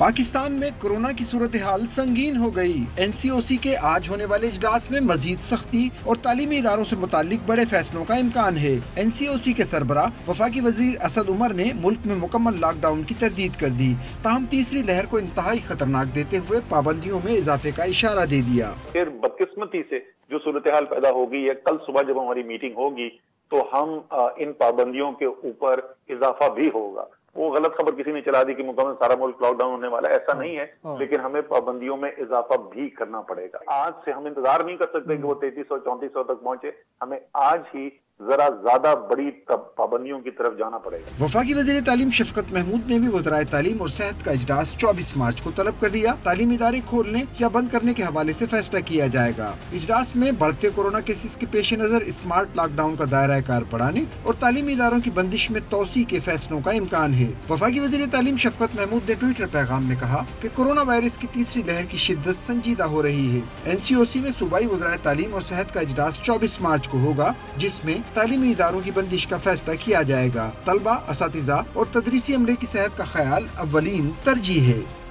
पाकिस्तान में कोरोना की सूरत हाल संगीन हो गई। NCOC के आज होने वाले इजलास में मजीद सख्ती और तालीमी इदारों से मुतालिक बड़े फैसलों का इम्कान है। NCOC के सरबराह वफाकी वजीर असद उमर ने मुल्क में मुकम्मल लॉकडाउन की तरदीद कर दी। ताहम तीसरी लहर को इंतहाई खतरनाक देते हुए पाबंदियों में इजाफे का इशारा दे दिया। फिर बदकिस्मती से जो सूरत हाल पैदा हो गई है, कल सुबह जब हमारी मीटिंग होगी तो हम इन पाबंदियों के ऊपर इजाफा भी होगा। वो गलत खबर किसी ने चला दी कि मुकम्मल सारा मुल्क लॉकडाउन होने वाला है, ऐसा नहीं है, लेकिन हमें पाबंदियों में इजाफा भी करना पड़ेगा। आज से हम इंतजार नहीं कर सकते कि वो 3300-3400 तक पहुंचे, हमें आज ही जरा ज्यादा बड़ी पाबंदियों की तरफ जाना पड़ेगा। वफाकी वज़ीर तालीम शफकत महमूद ने भी वज़राए तालीम और सेहत का इजलास 24 मार्च को तलब कर लिया। तालीमी इदारे खोलने या बंद करने के हवाले से फैसला किया जाएगा। इजलास में बढ़ते कोरोना केसेस के पेश नजर स्मार्ट लॉकडाउन का दायरा कार बढ़ाने और तालीमी इदारों की बंदिश में तोसी के फैसलों का इम्कान है। वफाकी वज़ीर तालीम शफकत महमूद ने ट्विटर पैगाम में कहा कि कोरोना वायरस की तीसरी लहर की शिद्दत संजीदा हो रही है। NCOC में सूबाई वज़राए तालीम और सेहत का इजलास 24 मार्च को होगा, जिसमें तालीमी इदारों की बंदिश का फैसला किया जाएगा। तलबा, असातिज़ा और तदरीसी अमले की सेहत का ख्याल अव्वलीन तरजीह है।